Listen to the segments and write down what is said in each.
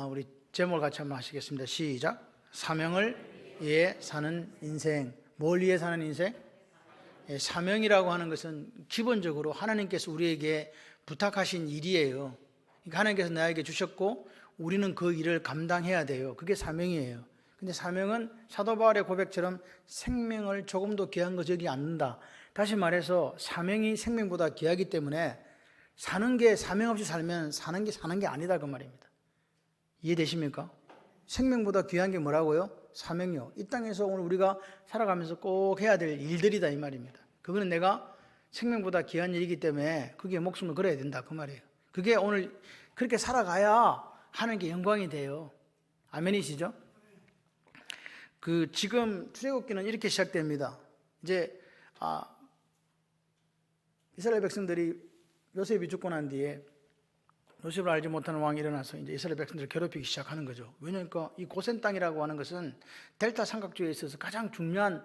우리 제목을 같이 한번 하시겠습니다. 시작. 사명을 위해 사는 인생. 뭘 위해 사는 인생? 사명이라고 하는 것은 기본적으로 하나님께서 우리에게 부탁하신 일이에요. 그러니까 하나님께서 나에게 주셨고 우리는 그 일을 감당해야 돼요. 그게 사명이에요. 근데 사명은 사도 바울의 고백처럼 생명을 조금도 귀한 거 저기 않는다. 다시 말해서 사명이 생명보다 귀하기 때문에 사는 게 사명 없이 살면 사는 게 아니다 그 말입니다. 이해되십니까? 생명보다 귀한 게 뭐라고요? 사명이요. 이 땅에서 오늘 우리가 살아가면서 꼭 해야 될 일들이다 이 말입니다. 그거는 내가 생명보다 귀한 일이기 때문에 그게 목숨을 걸어야 된다 그 말이에요. 그게 오늘 그렇게 살아가야 하는 게 영광이 돼요. 아멘이시죠? 지금 출애굽기는 이렇게 시작됩니다. 이제 이스라엘 백성들이 요셉이 죽고 난 뒤에 요셉을 알지 못하는 왕이 일어나서 이제 이스라엘 백성들을 괴롭히기 시작하는 거죠. 왜냐니까 이 고센 땅이라고 하는 것은 델타 삼각주에 있어서 가장 중요한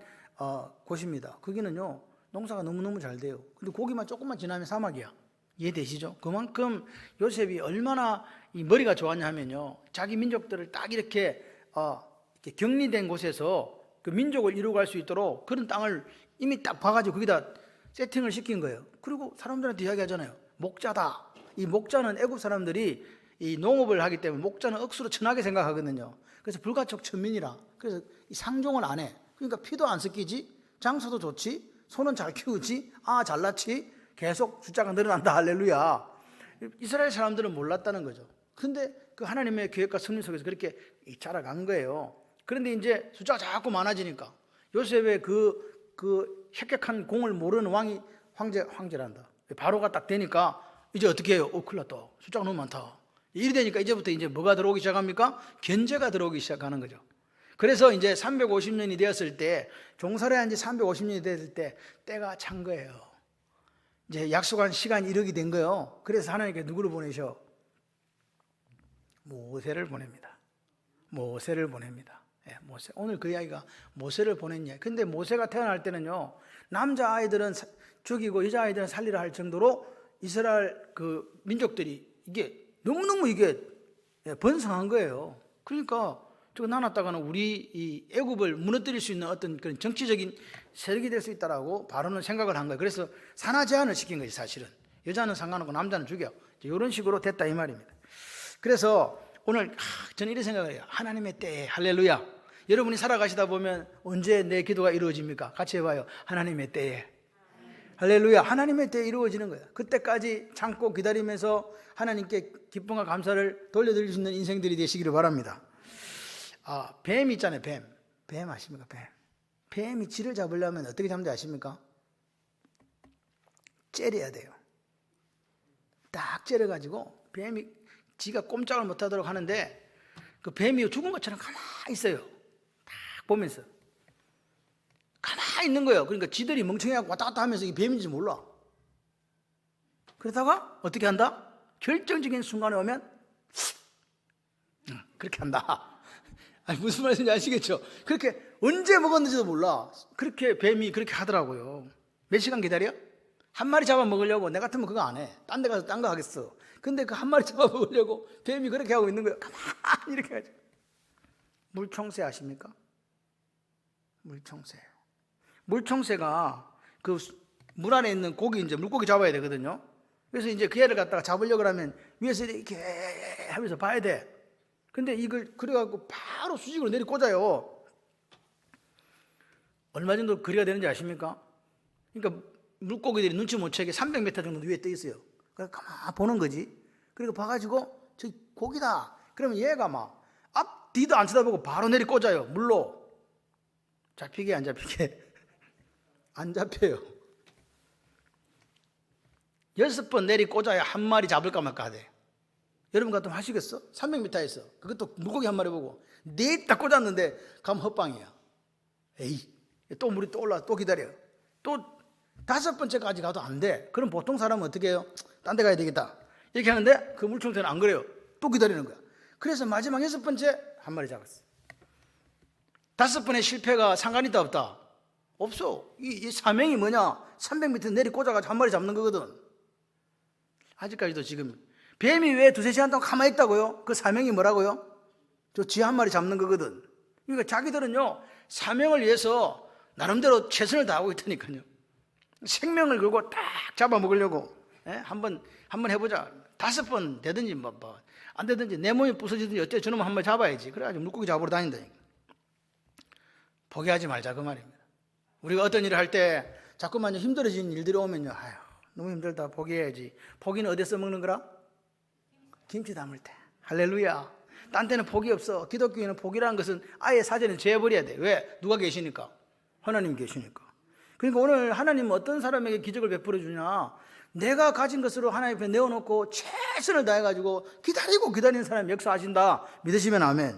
곳입니다. 거기는요 농사가 너무너무 잘 돼요. 근데 거기만 조금만 지나면 사막이야. 이해되시죠? 그만큼 요셉이 얼마나 이 머리가 좋았냐 하면요, 자기 민족들을 딱 이렇게 격리된 곳에서 그 민족을 이루어갈 수 있도록 그런 땅을 이미 딱 봐가지고 거기다 세팅을 시킨 거예요. 그리고 사람들한테 이야기하잖아요. 목자다. 이 목자는 애굽 사람들이 이 농업을 하기 때문에 목자는 억수로 천하게 생각하거든요. 그래서 불가촉 천민이라. 그래서 이 상종을 안 해. 그러니까 피도 안 섞이지, 장사도 좋지, 소는 잘 키우지, 잘 낳지, 계속 숫자가 늘어난다. 할렐루야. 이스라엘 사람들은 몰랐다는 거죠. 근데 그 하나님의 계획과 섭리 속에서 그렇게 자라간 거예요. 그런데 이제 숫자가 자꾸 많아지니까 요셉의 그 혁혁한 공을 모르는 왕이 황제란다. 바로가 딱 되니까 이제 어떻게 해요? 큰일 났다. 숫자가 너무 많다. 이리 되니까 이제부터 이제 뭐가 들어오기 시작합니까? 견제가 들어오기 시작하는 거죠. 그래서 이제 350년이 되었을 때, 종살이 한 지 350년이 되었을 때 때가 찬 거예요. 이제 약속한 시간이 이르게 된 거예요. 그래서 하나님께 누구를 보내셔? 모세를 보냅니다. 모세를 보냅니다. 모세. 오늘 그 이야기가 모세를 보냈냐. 근데 모세가 태어날 때는요, 남자 아이들은 죽이고 여자 아이들은 살리라 할 정도로 이스라엘 그 민족들이 이게 너무너무 이게 번성한 거예요. 그러니까 저거 나눴다가는 우리 이 애굽을 무너뜨릴 수 있는 어떤 그런 정치적인 세력이 될 수 있다라고 바로는 생각을 한 거예요. 그래서 산하 제한을 시킨 거지 사실은. 여자는 상관없고 남자는 죽여. 이런 식으로 됐다 이 말입니다. 그래서 오늘 저는 이런 생각을 해요. 하나님의 때에 할렐루야. 여러분이 살아가시다 보면 언제 내 기도가 이루어집니까? 같이 해봐요. 하나님의 때에. 할렐루야. 하나님의 때에 이루어지는 거예요. 그때까지 참고 기다리면서 하나님께 기쁨과 감사를 돌려드릴 수 있는 인생들이 되시기를 바랍니다. 뱀 있잖아요. 뱀 아십니까? 뱀이 쥐를 잡으려면 어떻게 잡는지 아십니까? 째려야 돼요. 딱 째려가지고 뱀이 지가 꼼짝을 못하도록 하는데 그 뱀이 죽은 것처럼 가만히 있어요. 딱 보면서 가만히 있는 거예요. 그러니까 지들이 멍청해갖고 왔다 갔다 하면서 이게 뱀인지 몰라. 그러다가 어떻게 한다? 결정적인 순간에 오면 그렇게 한다. 무슨 말인지 아시겠죠? 그렇게 언제 먹었는지도 몰라. 그렇게 뱀이 그렇게 하더라고요. 몇 시간 기다려? 한 마리 잡아 먹으려고. 내 같으면 그거 안 해. 딴 데 가서 딴 거 하겠어. 근데 그 한 마리 잡아 먹으려고 뱀이 그렇게 하고 있는 거예요. 가만히 이렇게 하죠. 물총새 아십니까? 물총새가 그 물 안에 있는 고기, 이제 물고기 잡아야 되거든요. 그래서 이제 그 애를 갖다가 잡으려고 하면 위에서 이렇게 하면서 봐야 돼. 근데 이걸 그래갖고 바로 수직으로 내리 꽂아요. 얼마 정도 거리가 되는지 아십니까? 그러니까 물고기들이 눈치 못 채게 300m 정도 위에 떠 있어요. 그래서 가만 보는 거지. 그리고 봐가지고 저기 고기다. 그러면 얘가 막 앞 뒤도 안 쳐다보고 바로 내리 꽂아요. 물로. 잡히게 안 잡히게? 안 잡혀요. 6번 내리 꽂아야 한 마리 잡을까 말까 하대. 여러분 같으면 하시겠어? 300m에서 그것도 물고기 한 마리 보고 네 딱 꽂았는데 가면 헛방이야. 에이, 또 물이 또 올라 또 기다려. 또 5번째까지 가도 안 돼. 그럼 보통 사람은 어떻게 해요? 딴 데 가야 되겠다 이렇게 하는데 그 물총새는 안 그래요. 또 기다리는 거야. 그래서 마지막 6번째 한 마리 잡았어. 5번의 실패가 상관 있다 없다? 없어. 이 사명이 뭐냐? 300m 내리 꽂아가지고 한 마리 잡는 거거든. 아직까지도 지금 뱀이 왜 두세 시간 동안 가만히 있다고요? 그 사명이 뭐라고요? 저 쥐 한 마리 잡는 거거든. 그러니까 자기들은요, 사명을 위해서 나름대로 최선을 다하고 있다니까요. 생명을 걸고 딱 잡아먹으려고. 한번 해보자. 5번 되든지 안 되든지 내 몸이 부서지든지 어째 저놈 한 번 잡아야지. 그래가지고 물고기 잡으러 다닌다. 포기하지 말자 그 말입니다. 우리가 어떤 일을 할 때 자꾸만 힘들어지는 일들이 오면요, 아유 너무 힘들다 포기해야지. 포기는 어디서 먹는 거라? 김치 담을 때. 할렐루야. 딴 때는 포기 없어. 기독교인은 포기라는 것은 아예 사전에 제해버려야 돼. 왜? 누가 계시니까? 하나님 계시니까. 그러니까 오늘 하나님은 어떤 사람에게 기적을 베풀어 주냐, 내가 가진 것으로 하나님 앞에 내어놓고 최선을 다해가지고 기다리는 사람이 역사하신다. 믿으시면 아멘.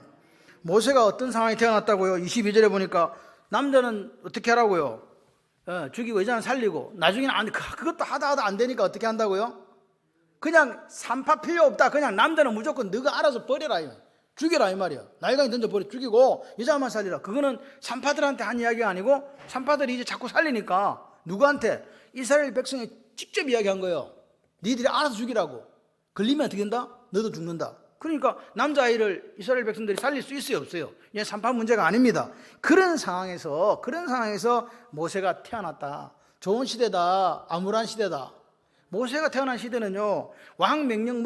모세가 어떤 상황이 태어났다고요? 22절에 보니까 남자는 어떻게 하라고요? 죽이고 여자는 살리고, 나중에는 그것도 하다 안 되니까 어떻게 한다고요? 그냥 산파 필요 없다. 그냥 남자는 무조건 너가 알아서 버려라. 죽여라 이 말이야. 날강이 던져버려 죽이고 여자만 살리라. 그거는 산파들한테 한 이야기가 아니고 산파들이 이제 자꾸 살리니까 누구한테? 이스라엘 백성에 직접 이야기한 거예요. 니들이 알아서 죽이라고. 걸리면 어떻게 된다? 너도 죽는다. 그러니까 남자아이를 이스라엘 백성들이 살릴 수 있어요 없어요? 이게 산파 문제가 아닙니다. 그런 상황에서 모세가 태어났다. 좋은 시대다. 암울한 시대다. 모세가 태어난 시대는요, 왕 명령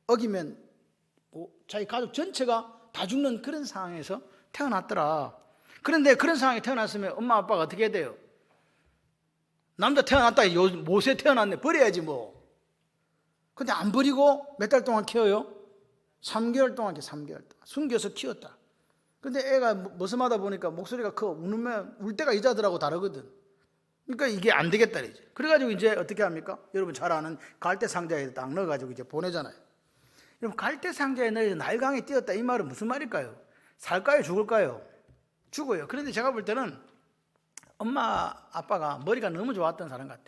어기면 자기 가족 전체가 다 죽는 그런 상황에서 태어났더라. 그런데 그런 상황에 태어났으면 엄마 아빠가 어떻게 해야 돼요? 남자 태어났다. 모세 태어났네. 버려야지 뭐. 근데 안 버리고 몇 달 동안 키워요? 3개월 동안 3개월 동안 숨겨서 키웠다. 근데 애가 머슴하다 보니까 목소리가 커. 울 때가 여자들하고 다르거든. 그러니까 이게 안 되겠다 이제. 그래가지고 이제 어떻게 합니까? 여러분 잘 아는 갈대 상자에 딱 넣어가지고 이제 보내잖아요. 여러분 갈대 상자에 넣어서 날강에 띄었다 이 말은 무슨 말일까요? 살까요? 죽을까요? 죽어요. 그런데 제가 볼 때는 엄마 아빠가 머리가 너무 좋았던 사람 같아.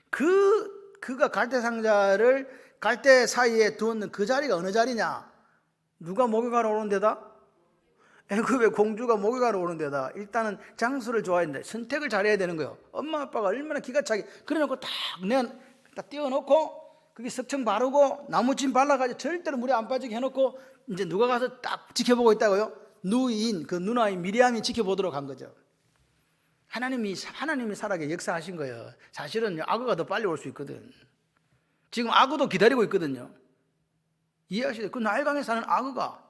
그가 갈대 상자를 갈대 사이에 두었는 그 자리가 어느 자리냐? 누가 목욕하러 오는 데다? 애굽의 공주가 목욕하러 오는 데다. 일단은 장소를 좋아했는데 선택을 잘해야 되는 거예요. 엄마 아빠가 얼마나 기가 차게 그래놓고 딱 띄워놓고 거기 석청 바르고 나무찜 발라가지고 절대로 물에 안 빠지게 해놓고 이제 누가 가서 딱 지켜보고 있다고요? 그 누나인 미리암이 지켜보도록 한 거죠. 하나님이 살아게 역사하신 거예요. 사실은 악어가 더 빨리 올 수 있거든. 지금 악어도 기다리고 있거든요. 이해하시죠? 그 나일강에 사는 악어가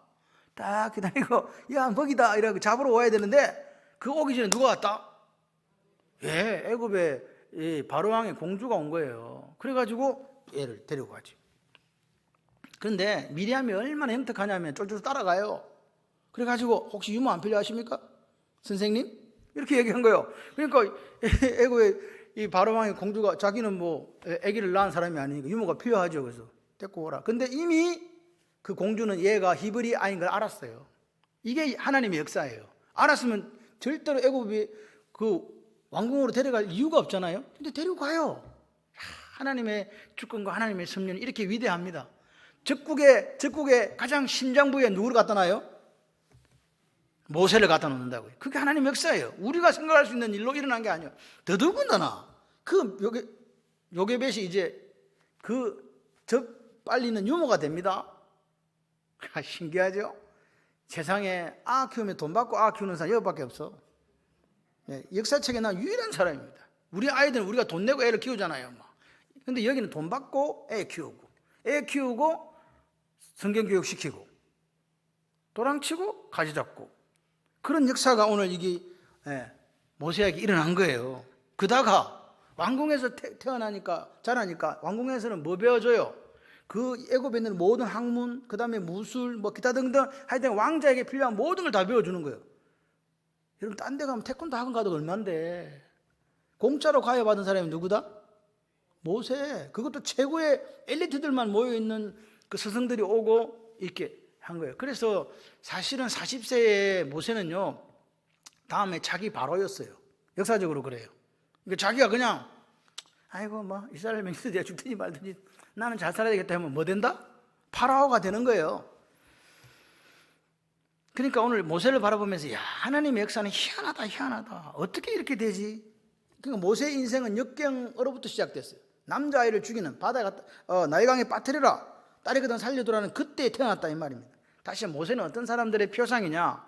딱 기다리고 야 먹이다 이러고 잡으러 와야 되는데 그 오기 전에 누가 왔다? 애굽의 바로왕의 공주가 온 거예요. 그래가지고 얘를 데리고 가지. 그런데 미리암이 얼마나 영특하냐면 쫄쫄 따라가요. 그래가지고 혹시 유모 안 필요하십니까? 선생님? 이렇게 얘기한 거예요. 그러니까 애굽의 이 바로왕의 공주가 자기는 아기를 낳은 사람이 아니니까 유모가 필요하죠. 그래서 데리고 오라. 근데 이미 그 공주는 얘가 히브리 아이인 걸 알았어요. 이게 하나님의 역사예요. 알았으면 절대로 애굽이 그 왕궁으로 데려갈 이유가 없잖아요. 근데 데리고 가요. 하나님의 주권과 하나님의 섭리는 이렇게 위대합니다. 적국의 가장 심장부에 누구를 갖다 놔요? 모세를 갖다 놓는다고요. 그게 하나님의 역사예요. 우리가 생각할 수 있는 일로 일어난 게 아니에요. 더더군다나 요게벳이 이제 적 빨리는 유모가 됩니다. 신기하죠? 세상에 키우면 돈 받고 키우는 사람 여기밖에 없어. 역사책에 난 유일한 사람입니다. 우리 아이들은 우리가 돈 내고 애를 키우잖아요. 근데 여기는 돈 받고 애 키우고 성경 교육 시키고 도랑치고 가지 잡고 그런 역사가 오늘 이게 모세에게 일어난 거예요. 그다가 왕궁에서 태어나니까 자라니까 왕궁에서는 뭐 배워줘요? 그 애굽에 있는 모든 학문, 그 다음에 무술, 기타 등등 하여튼 왕자에게 필요한 모든 걸 다 배워주는 거예요. 여러분 딴 데 가면 태권도 학원 가도 얼만데 공짜로 가해받은 사람이 누구다? 모세. 그것도 최고의 엘리트들만 모여있는 그 스승들이 오고 이렇게 한 거예요. 그래서 사실은 40세의 모세는요 다음에 자기 바로였어요. 역사적으로 그래요. 그러니까 자기가 그냥 아이고 이스라엘 맹세들 내가 죽든지 말든지 나는 잘 살아야 되겠다 하면 뭐 된다? 파라오가 되는 거예요. 그러니까 오늘 모세를 바라보면서 하나님의 역사는 희한하다. 어떻게 이렇게 되지? 그러니까 모세의 인생은 역경으로부터 시작됐어요. 남자아이를 죽이는 바다에 나일강에 빠뜨려라. 딸이 그던 살려두라는 그때에 태어났다 이 말입니다. 다시 모세는 어떤 사람들의 표상이냐?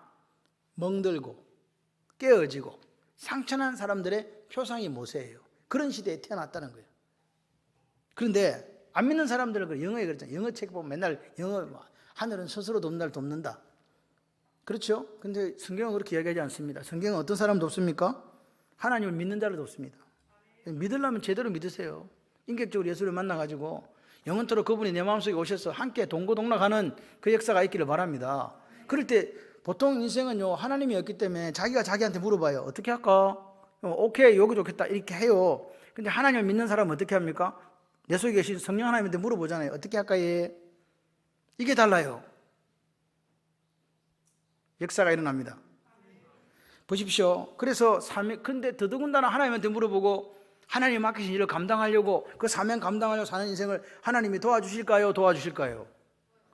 멍들고 깨어지고 상처난 사람들의 표상이 모세예요. 그런 시대에 태어났다는 거예요. 그런데 안 믿는 사람들은 영어에 그랬잖아요. 영어 책 보면 맨날 영어 하늘은 스스로 돕는다. 그렇죠? 근데 성경은 그렇게 이야기하지 않습니다. 성경은 어떤 사람 돕습니까? 하나님을 믿는 자를 돕습니다. 믿으려면 제대로 믿으세요. 인격적으로 예수를 만나가지고 영원토록 그분이 내 마음속에 오셔서 함께 동고동락하는 그 역사가 있기를 바랍니다. 그럴 때 보통 인생은요, 하나님이 없기 때문에 자기가 자기한테 물어봐요. 어떻게 할까? 오케이, 여기 좋겠다 이렇게 해요. 근데 하나님을 믿는 사람은 어떻게 합니까? 내 속에 계신 성령 하나님한테 물어보잖아요. 어떻게 할까? 이게 달라요. 역사가 일어납니다. 보십시오. 그래서 근데 더더군다나 하나님한테 물어보고 하나님 맡기신 일을 감당하려고 그 사명 감당하려고 사는 인생을 하나님이 도와주실까요? 도와주실까요?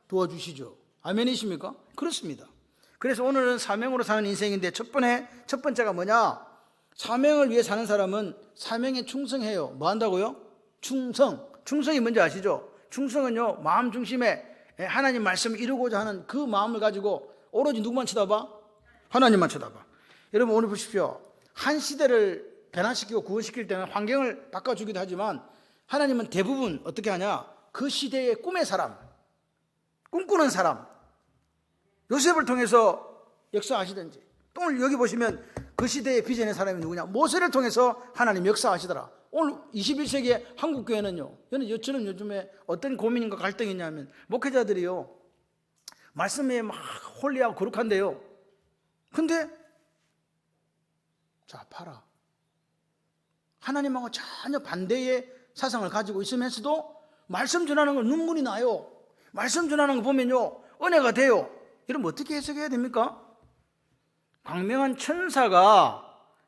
도와주시죠. 아멘이십니까? 그렇습니다. 그래서 오늘은 사명으로 사는 인생인데 첫 번째가 뭐냐? 사명을 위해 사는 사람은 사명에 충성해요. 뭐 한다고요? 충성이 뭔지 아시죠? 충성은요, 마음 중심에 하나님 말씀을 이루고자 하는 그 마음을 가지고 오로지 누구만 쳐다봐? 하나님만 쳐다봐. 여러분 오늘 보십시오. 한 시대를 변화시키고 구원시킬 때는 환경을 바꿔주기도 하지만 하나님은 대부분 어떻게 하냐? 그 시대의 꿈의 사람, 꿈꾸는 사람, 요셉을 통해서 역사하시든지, 또 오늘 여기 보시면 그 시대의 비전의 사람이 누구냐? 모세를 통해서 하나님 역사하시더라. 오늘 21세기의 한국교회는요, 저는 요즘에 어떤 고민인가 갈등이 있냐면 목회자들이요, 말씀에 막 홀리하고 거룩한데요, 근데 자 봐라, 하나님하고 전혀 반대의 사상을 가지고 있으면서도 말씀 전하는 걸 눈물이 나요. 말씀 전하는 거 보면요, 은혜가 돼요. 여러분 어떻게 해석해야 됩니까? 광명한 천사가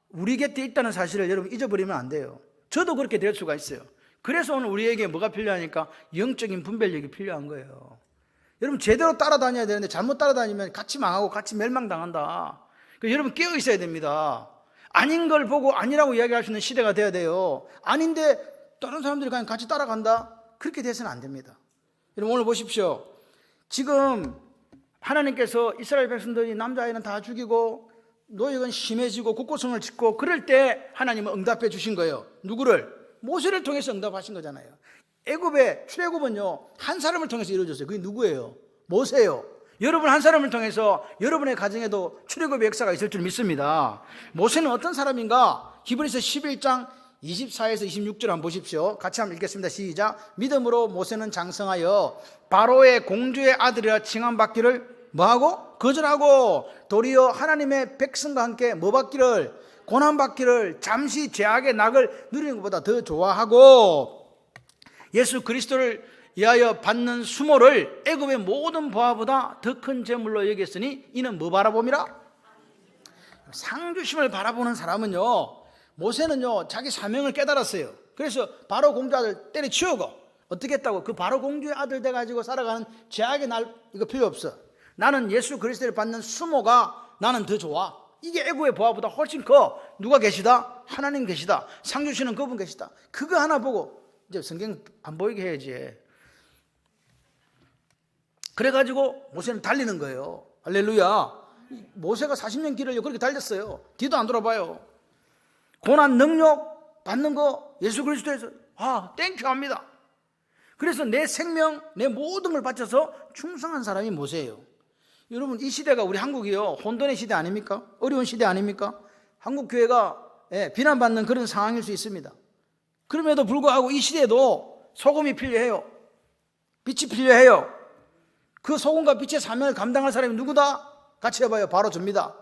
우리 곁에 있다는 사실을 여러분 잊어버리면 안 돼요. 저도 그렇게 될 수가 있어요. 그래서 오늘 우리에게 뭐가 필요하니까 영적인 분별력이 필요한 거예요. 여러분 제대로 따라다녀야 되는데 잘못 따라다니면 같이 망하고 같이 멸망당한다. 그래서 여러분 깨어 있어야 됩니다. 아닌 걸 보고 아니라고 이야기할 수 있는 시대가 돼야 돼요. 아닌데 다른 사람들이 그냥 같이 따라간다? 그렇게 돼서는 안 됩니다. 여러분 오늘 보십시오. 지금 하나님께서 이스라엘 백성들이 남자아이는 다 죽이고 노역은 심해지고 국고성을 짓고 그럴 때 하나님은 응답해 주신 거예요. 누구를? 모세를 통해서 응답하신 거잖아요. 애굽의 출애굽은요, 한 사람을 통해서 이루어졌어요. 그게 누구예요? 모세예요. 여러분 한 사람을 통해서 여러분의 가정에도 출애굽의 역사가 있을 줄 믿습니다. 모세는 어떤 사람인가? 히브리서 11장 24에서 26절 한번 보십시오. 같이 한번 읽겠습니다. 시작. 믿음으로 모세는 장성하여 바로의 공주의 아들이라 칭함받기를 뭐하고? 거절하고 도리어 하나님의 백성과 함께 뭐 받기를? 고난받기를, 잠시 죄악의 낙을 누리는 것보다 더 좋아하고 예수 그리스도를 위하여 받는 수모를 애굽의 모든 보화보다 더 큰 재물로 여겼으니 이는 뭐 바라봄이라? 상주심을 바라보는 사람은요, 모세는요 자기 사명을 깨달았어요. 그래서 바로 공주 아들 때려치우고 어떻게 했다고? 그 바로 공주의 아들 돼가지고 살아가는 죄악의 날 이거 필요 없어. 나는 예수 그리스도를 받는 수모가 나는 더 좋아. 이게 애굽의 보화보다 훨씬 커. 누가 계시다? 하나님 계시다. 상 주시는 그분 계시다. 그거 하나 보고 이제 성경 안 보이게 해야지. 그래가지고 모세는 달리는 거예요. 할렐루야. 모세가 40년 길을 그렇게 달렸어요. 뒤도 안 돌아봐요. 고난 능력 받는 거 예수 그리스도에서 땡큐 합니다. 그래서 내 생명 내 모든 걸 바쳐서 충성한 사람이 모세예요. 여러분 이 시대가 우리 한국이요, 혼돈의 시대 아닙니까? 어려운 시대 아닙니까? 한국 교회가 비난받는 그런 상황일 수 있습니다. 그럼에도 불구하고 이 시대에도 소금이 필요해요. 빛이 필요해요. 그 소금과 빛의 사명을 감당할 사람이 누구다? 같이 해봐요. 바로 접니다.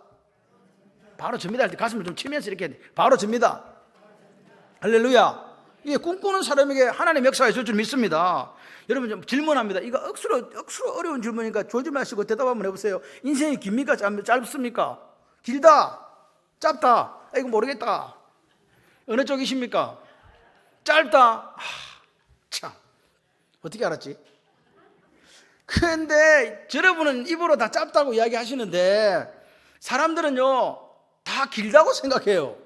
바로 접니다 할 때 가슴을 좀 치면서 이렇게 바로 접니다. 할렐루야. 이게 꿈꾸는 사람에게 하나님의 역사가 있을 줄 믿습니다. 여러분 좀 질문합니다. 이거 억수로 어려운 질문이니까 졸지 마시고 대답 한번 해보세요. 인생이 깁니까? 짧습니까? 길다? 짧다? 이거 모르겠다. 어느 쪽이십니까? 짧다? 참 어떻게 알았지? 그런데 여러분은 입으로 다 짧다고 이야기하시는데 사람들은요 다 길다고 생각해요.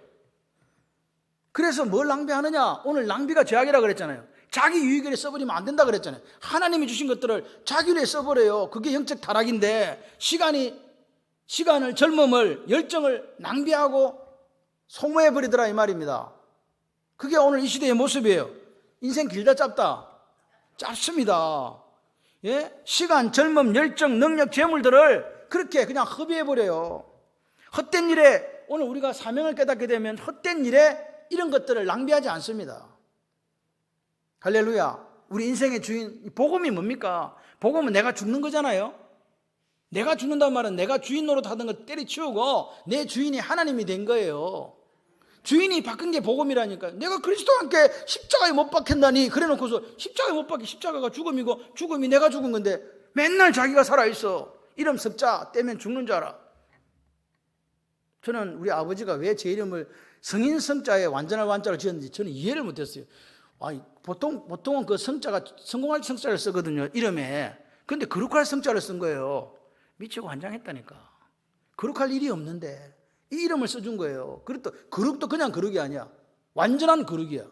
그래서 뭘 낭비하느냐? 오늘 낭비가 죄악이라고 그랬잖아요. 자기 유익을 위해 써버리면 안 된다 그랬잖아요. 하나님이 주신 것들을 자기 위해 써버려요. 그게 영적 타락인데 시간을, 젊음을, 열정을 낭비하고 소모해버리더라 이 말입니다. 그게 오늘 이 시대의 모습이에요. 인생 길다 짧다? 짧습니다. 예? 시간, 젊음, 열정, 능력, 재물들을 그렇게 그냥 허비해버려요. 헛된 일에, 오늘 우리가 사명을 깨닫게 되면 헛된 일에 이런 것들을 낭비하지 않습니다. 할렐루야. 우리 인생의 주인, 복음이 뭡니까? 복음은 내가 죽는 거잖아요. 내가 죽는다는 말은 내가 주인 노릇하던 거 때려치우고 내 주인이 하나님이 된 거예요. 주인이 바뀐 게 복음이라니까요. 내가 그리스도와 함께 십자가에 못 박혔나니 그래 놓고서 십자가에 못 박히, 십자가가 죽음이고 죽음이 내가 죽은 건데 맨날 자기가 살아있어. 이름 석자 떼면 죽는 줄 알아. 저는 우리 아버지가 왜 제 이름을 성인 성자에 완전한 완자로 지었는지 저는 이해를 못했어요. 보통은 그 성자가 성공할 성자를 쓰거든요, 이름에. 근데 거룩할 성자를 쓴 거예요. 미치고 환장했다니까. 거룩할 일이 없는데 이 이름을 써준 거예요. 거룩도 그냥 거룩이 아니야. 완전한 거룩이야.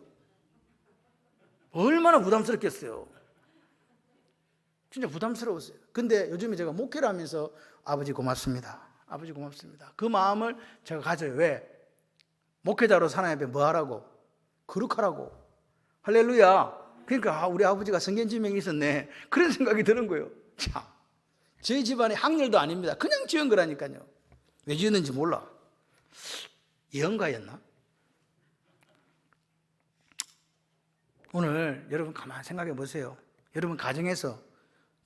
얼마나 부담스럽겠어요. 진짜 부담스러웠어요. 근데 요즘에 제가 목회를 하면서 아버지 고맙습니다. 아버지 고맙습니다. 그 마음을 제가 가져요. 왜? 목회자로 하나님 앞에 뭐 하라고? 거룩하라고. 할렐루야. 그러니까 우리 아버지가 성견지명이 있었네. 그런 생각이 드는 거예요. 참, 저희 집안의 학렬도 아닙니다. 그냥 지은 거라니까요. 왜 지었는지 몰라. 예언가였나? 오늘 여러분 가만히 생각해 보세요. 여러분 가정에서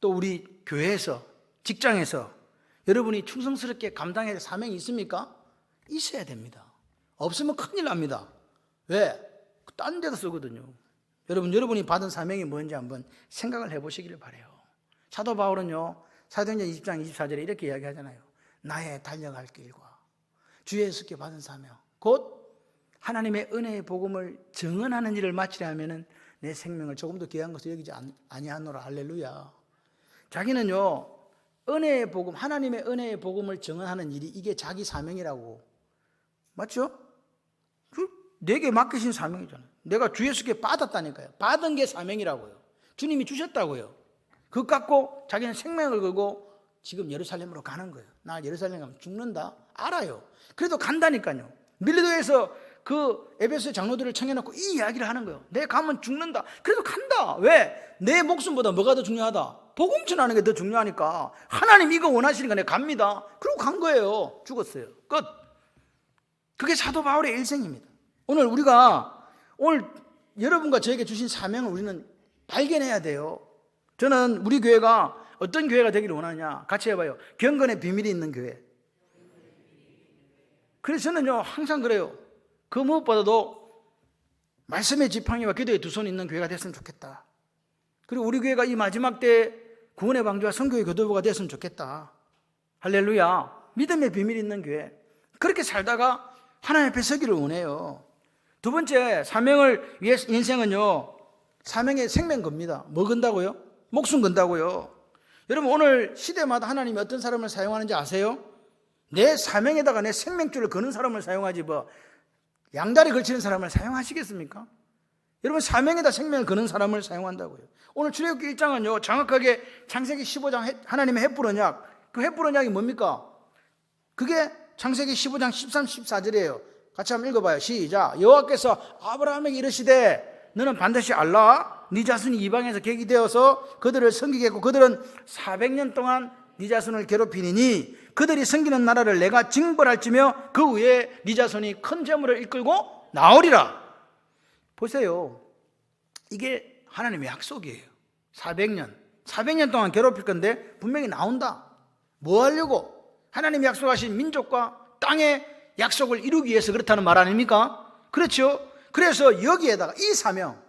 또 우리 교회에서 직장에서 여러분이 충성스럽게 감당해야 할 사명이 있습니까? 있어야 됩니다. 없으면 큰일 납니다. 왜? 딴 데다 쓰거든요. 여러분이 받은 사명이 뭔지 한번 생각을 해보시기를 바라요. 사도 바울은요, 사도행전 20장 24절에 이렇게 이야기하잖아요. 나의 달려갈 길과 주 예수께 받은 사명, 곧 하나님의 은혜의 복음을 증언하는 일을 마치려 하면은 내 생명을 조금 더 귀한 것을 여기지 아니하노라. 할렐루야. 자기는요, 은혜의 복음, 하나님의 은혜의 복음을 증언하는 일이 이게 자기 사명이라고. 맞죠? 내게 맡기신 사명이잖아요. 내가 주 예수께 받았다니까요. 받은 게 사명이라고요. 주님이 주셨다고요. 그것 갖고 자기는 생명을 걸고 지금 예루살렘으로 가는 거예요. 나 예루살렘 가면 죽는다? 알아요. 그래도 간다니까요. 밀리도에서 그 에베소의 장로들을 청해놓고 이 이야기를 하는 거예요. 내 가면 죽는다. 그래도 간다. 왜? 내 목숨보다 뭐가 더 중요하다? 복음 전하는 게 더 중요하니까. 하나님 이거 원하시니까 내가 갑니다. 그리고 간 거예요. 죽었어요. 끝. 그게 사도 바울의 일생입니다. 오늘 여러분과 저에게 주신 사명을 우리는 발견해야 돼요. 저는 우리 교회가 어떤 교회가 되기를 원하냐? 같이 해봐요. 경건의 비밀이 있는 교회. 그래서 저는요, 항상 그래요. 그 무엇보다도 말씀의 지팡이와 기도의 두 손이 있는 교회가 됐으면 좋겠다. 그리고 우리 교회가 이 마지막 때 구원의 방주와 선교의 교도부가 됐으면 좋겠다. 할렐루야. 믿음의 비밀이 있는 교회. 그렇게 살다가 하나님 앞에 서기를 원해요. 두 번째, 사명을 위해 인생은요, 사명에 생명 겁니다. 뭐 건다고요? 목숨 건다고요. 여러분, 오늘 시대마다 하나님이 어떤 사람을 사용하는지 아세요? 내 사명에다가 내 생명줄을 거는 사람을 사용하지 뭐 양다리 걸치는 사람을 사용하시겠습니까? 여러분, 사명에다 생명을 거는 사람을 사용한다고요. 오늘 출애굽기 1장은요, 정확하게 창세기 15장 하나님의 햇불 언약, 그 햇불 언약이 뭡니까? 그게 창세기 15장 13, 14절이에요. 같이 한번 읽어봐요. 시작. 여호와께서 아브라함에게 이르시되 너는 반드시 알라. 네 자손이 이방에서 객이 되어서 그들을 섬기겠고 그들은 400년 동안 네 자손을 괴롭히니 그들이 섬기는 나라를 내가 징벌할지며 그 후에 네 자손이 큰 재물을 이끌고 나오리라. 보세요. 이게 하나님의 약속이에요. 400년 동안 괴롭힐 건데 분명히 나온다. 뭐 하려고? 하나님이 약속하신 민족과 땅의 약속을 이루기 위해서 그렇다는 말 아닙니까? 그렇죠? 그래서 여기에다가 이 사명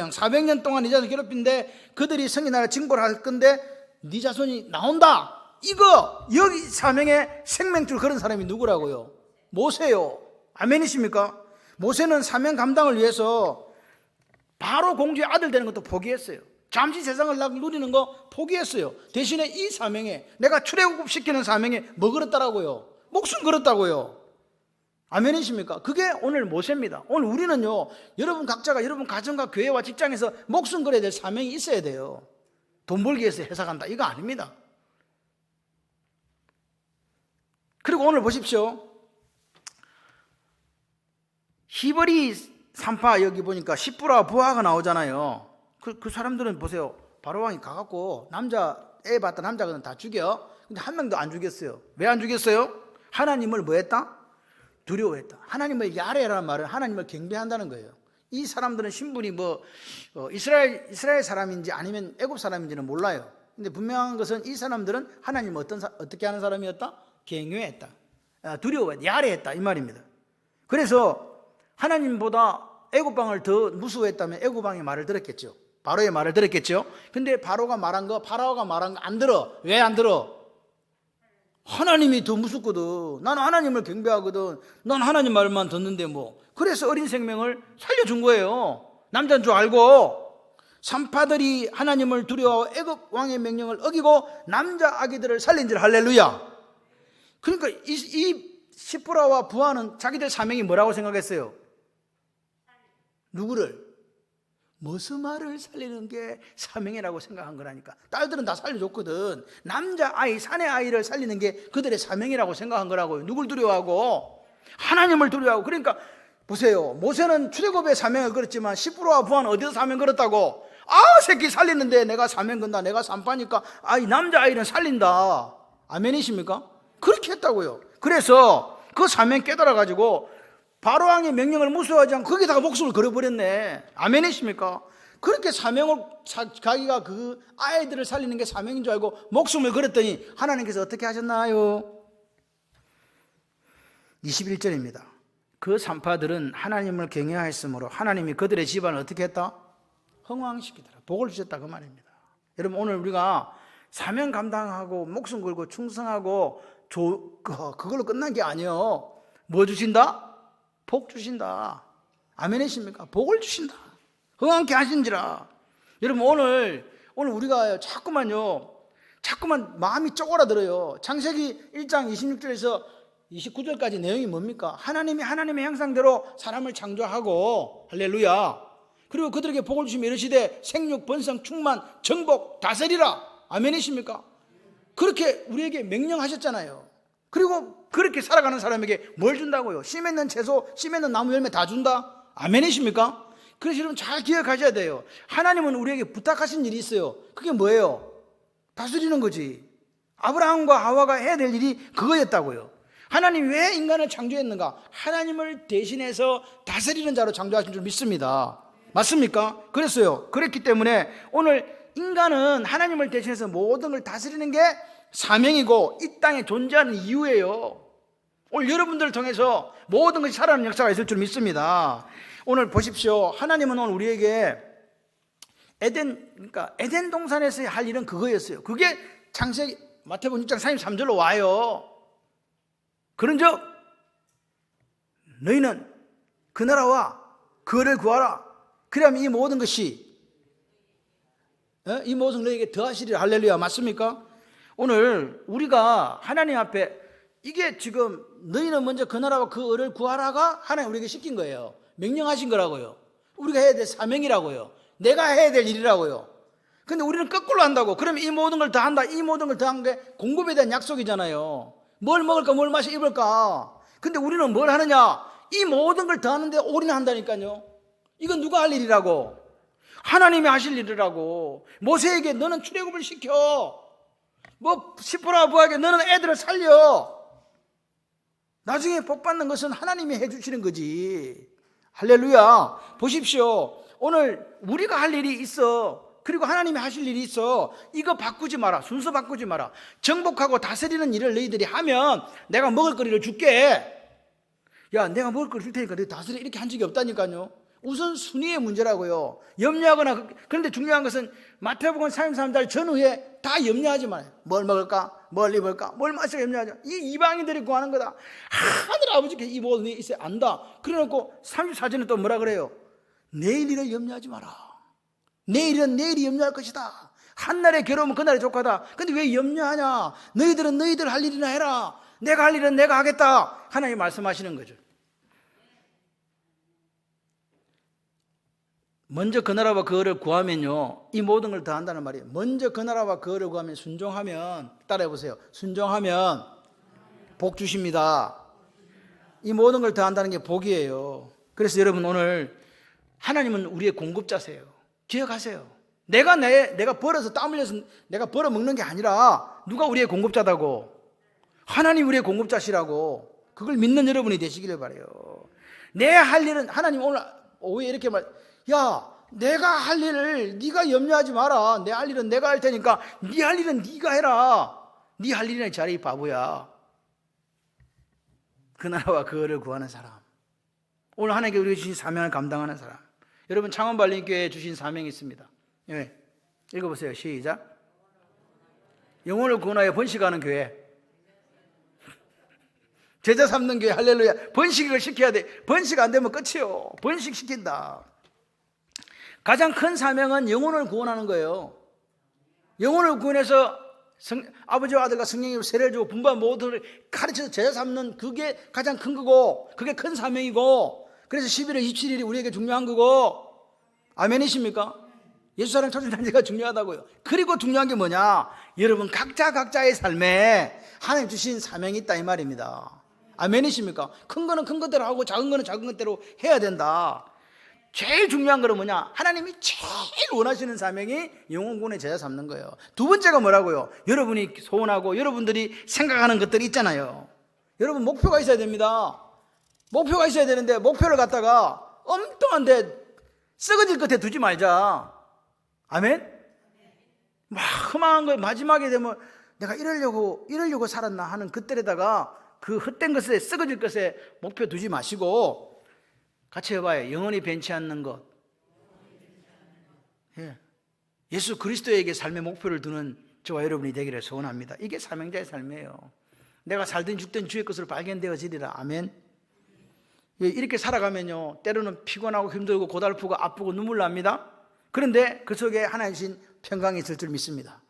400년 동안 네 자손 괴롭힌데 그들이 성의 나라를 징벌할 건데 네 자손이 나온다. 이거 여기 사명에 생명줄 걸은 사람이 누구라고요? 모세요. 아멘이십니까? 모세는 사명 감당을 위해서 바로 공주의 아들 되는 것도 포기했어요. 잠시 세상을 누리는 거 포기했어요. 대신에 이 사명에, 내가 출애굽시키는 사명에 뭐 걸었다라고요? 목숨 걸었다고요. 아멘이십니까? 그게 오늘 모세입니다. 오늘 우리는요, 여러분 각자가 여러분 가정과 교회와 직장에서 목숨 걸어야 될 사명이 있어야 돼요. 돈 벌기 위해서 회사간다, 이거 아닙니다. 그리고 오늘 보십시오. 히브리 산파 여기 보니까 시부라와 부하가 나오잖아요. 그 사람들은 보세요. 바로왕이 가갖고 남자 애 봤다 남자거든 다 죽여. 근데 한 명도 안 죽였어요. 왜 안 죽였어요? 하나님을 뭐 했다? 두려워했다. 하나님을 야레라는 말은 하나님을 경배한다는 거예요. 이 사람들은 신분이 이스라엘 사람인지 아니면 애굽 사람인지는 몰라요. 근데 분명한 것은 이 사람들은 하나님을 어떻게 하는 사람이었다? 경외했다. 두려워했다. 야레했다 이 말입니다. 그래서 하나님보다 애굽왕을 더 무서워했다면 애굽왕의 말을 들었겠죠. 바로의 말을 들었겠죠. 근데 파라오가 말한 거 안 들어. 왜 안 들어? 하나님이 더 무섭거든. 나는 하나님을 경배하거든. 난 하나님 말만 듣는데 뭐. 그래서 어린 생명을 살려준 거예요. 남자인 줄 알고. 산파들이 하나님을 두려워하고 애굽 왕의 명령을 어기고 남자 아기들을 살린 줄 할렐루야. 그러니까 이 시프라와 부하는 자기들 사명이 뭐라고 생각했어요? 누구를? 머스마를 살리는 게 사명이라고 생각한 거라니까. 딸들은 다 살려줬거든. 남자아이, 사내아이를 살리는 게 그들의 사명이라고 생각한 거라고요. 누굴 두려워하고? 하나님을 두려워하고. 그러니까 보세요. 모세는 출애굽의 사명을 걸었지만 시프로와 부하는 어디서 사명 걸었다고? 새끼 살리는데 내가 사명 건다. 내가 산파니까 이 남자아이는 살린다. 아멘이십니까? 그렇게 했다고요. 그래서 그 사명 깨달아가지고 바로왕의 명령을 무서워하지 않고 거기다가 목숨을 걸어버렸네. 아멘이십니까? 그렇게 사명을 자기가 그 아이들을 살리는 게 사명인 줄 알고 목숨을 걸었더니 하나님께서 어떻게 하셨나요? 21절입니다. 그 산파들은 하나님을 경외하였으므로 하나님이 그들의 집안을 어떻게 했다? 흥왕시키더라. 복을 주셨다 그 말입니다. 여러분 오늘 우리가 사명 감당하고 목숨 걸고 충성하고 그걸로 끝난 게 아니에요. 뭐 주신다? 복 주신다. 아멘이십니까? 복을 주신다. 흥왕케 하신지라. 여러분 오늘 우리가 자꾸만 마음이 쪼그라들어요. 창세기 1장 26절에서 29절까지 내용이 뭡니까? 하나님이 하나님의 형상대로 사람을 창조하고 할렐루야. 그리고 그들에게 복을 주시며 이르시되 생육 번성 충만 정복 다스리라. 아멘이십니까? 그렇게 우리에게 명령하셨잖아요. 그리고 그렇게 살아가는 사람에게 뭘 준다고요? 씨 맺는 채소, 씨 맺는 나무 열매 다 준다? 아멘이십니까? 그래서 여러분 잘 기억하셔야 돼요. 하나님은 우리에게 부탁하신 일이 있어요. 그게 뭐예요? 다스리는 거지. 아브라함과 하와가 해야 될 일이 그거였다고요. 하나님이 왜 인간을 창조했는가? 하나님을 대신해서 다스리는 자로 창조하신 줄 믿습니다. 맞습니까? 그랬어요. 그랬기 때문에 오늘 인간은 하나님을 대신해서 모든 걸 다스리는 게 사명이고 이 땅에 존재하는 이유예요. 오늘 여러분들을 통해서 모든 것이 살아나는 역사가 있을 줄 믿습니다. 오늘 보십시오. 하나님은 오늘 우리에게 에덴 동산에서 할 일은 그거였어요. 그게 창세기 마태복음 6장 33절로 와요. 그런즉 너희는 그 나라와 그를 구하라. 그러면 이 모든 것이 이 모든 너희에게 더하시리라. 할렐루야. 맞습니까? 오늘 우리가 하나님 앞에 이게 지금 너희는 먼저 그 나라와 그 을을 구하라가 하나님 우리에게 시킨 거예요. 명령하신 거라고요. 우리가 해야 될 사명이라고요. 내가 해야 될 일이라고요. 근데 우리는 거꾸로 한다고. 그러면 이 모든 걸 다 한다. 이 모든 걸 다 한 게 공급에 대한 약속이잖아요. 뭘 먹을까 뭘 마시 입을까. 근데 우리는 뭘 하느냐? 이 모든 걸 다 하는데 올인한다니까요. 이건 누가 할 일이라고? 하나님이 하실 일이라고. 모세에게 너는 출애굽을 시켜. 시프라 부하에게 너는 애들을 살려. 나중에 복 받는 것은 하나님이 해주시는 거지. 할렐루야. 보십시오. 오늘 우리가 할 일이 있어. 그리고 하나님이 하실 일이 있어. 이거 바꾸지 마라. 순서 바꾸지 마라. 정복하고 다스리는 일을 너희들이 하면 내가 먹을 거리를 줄게. 야, 내가 먹을 거리 줄 테니까 너희 다스려. 이렇게 한 적이 없다니까요. 우선 순위의 문제라고요. 염려하거나. 그런데 중요한 것은 마태복음 33절 전후에 다 염려하지 마요. 뭘 먹을까? 뭘 입을까? 뭘 마실까? 염려하지 마. 이 이방인들이 구하는 거다. 하늘 아버지께 이 모든 일이 있어야 안다. 그래놓고 34절에 또 뭐라 그래요? 내일 일을 염려하지 마라. 내일은 내일이 염려할 것이다. 한날의 괴로움은 그날의 족하다. 근데 왜 염려하냐? 너희들은 너희들 할 일이나 해라. 내가 할 일은 내가 하겠다. 하나님 말씀하시는 거죠. 먼저 그 나라와 그 의를 구하면요, 이 모든 걸 더한다는 말이에요. 먼저 그 나라와 그 의를 구하면, 순종하면, 따라해보세요. 순종하면 복 주십니다. 이 모든 걸 더한다는 게 복이에요. 그래서 여러분, 오늘 하나님은 우리의 공급자세요. 기억하세요. 내가 벌어서 땀 흘려서 내가 벌어 먹는 게 아니라 누가 우리의 공급자다고? 하나님 우리의 공급자시라고. 그걸 믿는 여러분이 되시기를 바라요. 내 할 일은, 하나님 오늘 오후에 이렇게 야, 내가 할 일을 네가 염려하지 마라. 내 할 일은 내가 할 테니까 네 할 일은 네가 해라. 네 할 일이나 잘해, 이 바보야. 그 나라와 그 의를 구하는 사람, 오늘 하나님께 우리가 주신 사명을 감당하는 사람. 여러분, 창원발림교회에 주신 사명이 있습니다. 예. 읽어보세요. 시작. 영혼을 구원하여 번식하는 교회. 제자 삼는 교회. 할렐루야. 번식을 시켜야 돼. 번식 안 되면 끝이요. 번식시킨다. 가장 큰 사명은 영혼을 구원하는 거예요. 영혼을 구원해서 아버지와 아들과 성령으로 세례를 주고 분부한 모두를 가르쳐서 제자 삼는, 그게 가장 큰 거고, 그게 큰 사명이고, 그래서 11월 27일이 우리에게 중요한 거고. 아멘이십니까? 예수 사랑 초대단지가 중요하다고요. 그리고 중요한 게 뭐냐? 여러분, 각자의 삶에 하나님 주신 사명이 있다, 이 말입니다. 아멘이십니까? 큰 거는 큰 것대로 하고 작은 거는 작은 것대로 해야 된다. 제일 중요한 거는 뭐냐? 하나님이 제일 원하시는 사명이 영혼구원의 제자 삼는 거예요. 두 번째가 뭐라고요? 여러분이 소원하고 여러분들이 생각하는 것들이 있잖아요. 여러분, 목표가 있어야 됩니다. 목표가 있어야 되는데 목표를 갖다가 엉뚱한데 썩어질 끝에 두지 말자. 아멘? 막 허망한 거 마지막에 되면 내가 이러려고 살았나 하는 그때에다가 그 헛된 것에, 썩어질 것에 목표 두지 마시고 같이 해봐요. 영원히 변치 않는 것. 예. 예수 그리스도에게 삶의 목표를 두는 저와 여러분이 되기를 소원합니다. 이게 사명자의 삶이에요. 내가 살든 죽든 주의 것으로 발견되어지리라. 아멘. 이렇게 살아가면요, 때로는 피곤하고 힘들고 고달프고 아프고 눈물 납니다. 그런데 그 속에 하나님 주신 평강이 있을 줄 믿습니다.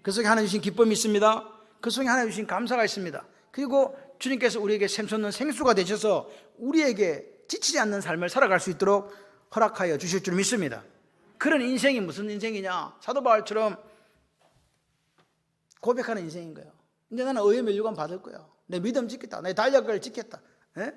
그 속에 하나님 주신 기쁨이 있습니다. 그 속에 하나님 주신 감사가 있습니다. 그리고 주님께서 우리에게 샘솟는 생수가 되셔서 우리에게 지치지 않는 삶을 살아갈 수 있도록 허락하여 주실 줄 믿습니다. 그런 인생이 무슨 인생이냐? 사도 바울처럼 고백하는 인생인 거예요. 이제 나는 의의 면류관 받을 거야. 내 믿음 지켰다. 내 달력을 지켰다. 예?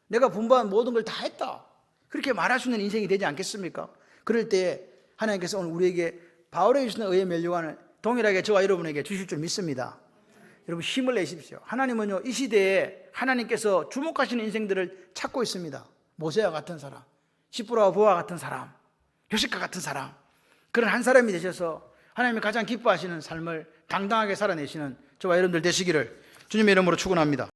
내가 분부한 모든 걸 다 했다. 그렇게 말할 수 있는 인생이 되지 않겠습니까? 그럴 때 하나님께서 오늘 우리에게 바울에게 주시는 의의 면류관을 동일하게 저와 여러분에게 주실 줄 믿습니다. 여러분, 힘을 내십시오. 하나님은요, 이 시대에 하나님께서 주목하시는 인생들을 찾고 있습니다. 모세와 같은 사람, 시프라와 보아 같은 사람, 요셉과 같은 사람, 그런 한 사람이 되셔서 하나님이 가장 기뻐하시는 삶을 당당하게 살아내시는 저와 여러분들 되시기를 주님의 이름으로 축원합니다.